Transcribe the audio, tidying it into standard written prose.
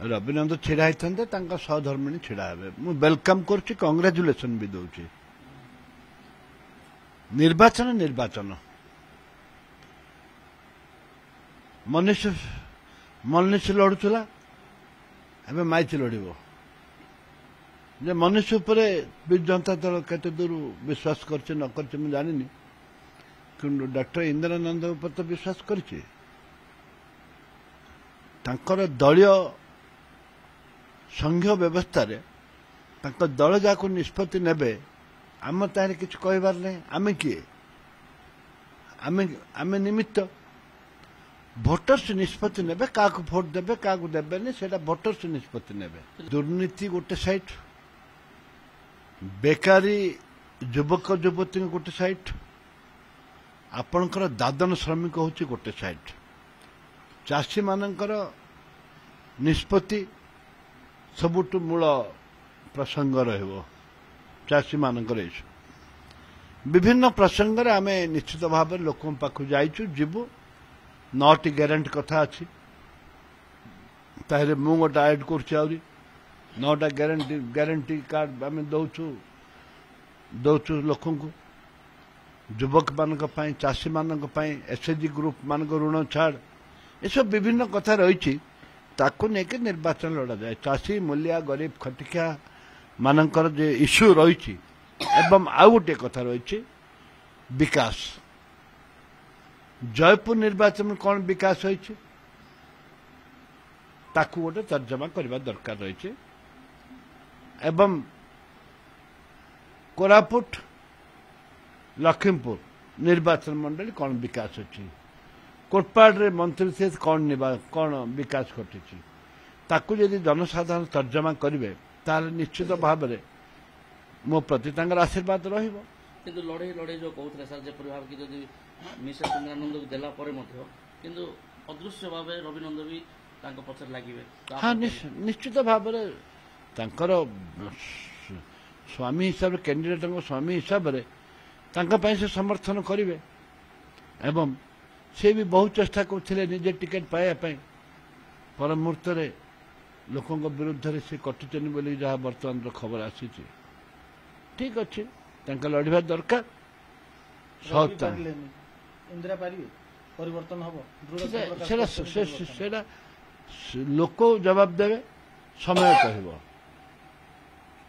रविनंद छिड़ा होता सहधर्मिणी छिड़ा हे मु welcome करुच्ची congratulation भी दौची निर्वाचन निर्वाचन मनीष लड़ुला एवं माइती लड़ब जे मनीष उपर विजु जनता दल केते दूर विश्वास करছে न करছে मु जानिनी किंतु डॉक्टर इंदिरानंद उपर तो विश्वास करছে तांकर दलीय संघीय व्यवस्था रे तांकर दल जाको निष्पत्ति नेबे आम तारे किछ कहबार नै आमे किए आमे निमित्त भोटर्स निष्पत्ति नेबे काको भोट देबे काको देबे नै सेटा भोटर्स निष्पत्ति नेबे दुर्नीति गोटे साइड बेकारी युवक युवती गोटे साइड आपणकर दादन श्रमिक होची गोटे साइड चाषी मानकर निष्पत्ति सबुठु मूल प्रसंग रहिबो चाषी मानकर विभिन्न प्रसंग रे आमे निश्चित भाव लोक पाखु जाइछु जीवु 9टी ग्यारंटी कथा अछि ताहे मु गोटे ऐड करछि आउरी 9टा ग्यारंटी कार्ड आमे दौछु लोकन को युवक मानक पई चाषी मानक पई एसएचजी ग्रुप मानक ऋण छाड़ ये सब विभिन्न कथा रही ताकू लेकिन निर्वाचन लड़ा जाए चाषी मूलिया गरीब खटिया मानकर जे इश्यू रही एवं आउ गोटे कथा रही विकास जयपुर निर्वाचन में कौन विकास होती ताकू गोटे तर्जमा करने दरकार रही एवं कोरापुट लखीमपुर निर्वाचन मंडली कौन विकास अच्छी कोटपाड़ मंत्री से कौन विकास घटी ताकू यदि जनसाधारण तर्जमा करेंगे ताल निश्चित भाव में मो प्रति आशीर्वाद रहिबो किंतु लड़े लड़े जो कहते सर जपरी भाव कि जदि मिसेस इंदिरानंद को देला परे मध्य किंतु अदृश्य भाव रविनंद भी तांको पछर लागिबे हाँ निश्चित भाव में तांकर स्वामी हिसाब से कैंडिडेट स्वामी हिसाब से से समर्थन करेंगे एवं से भी बहुत चेष्टा करते निजे टिकेट पाइबापी पर मुहूर्त लोकों विरुद्ध से कटुचन बोली जहाँ बर्तमान खबर आसी ठीक अच्छे लड़वा दरकार इंदिरा पारिबे परिवर्तन हम लोक जवाब देवे समय कह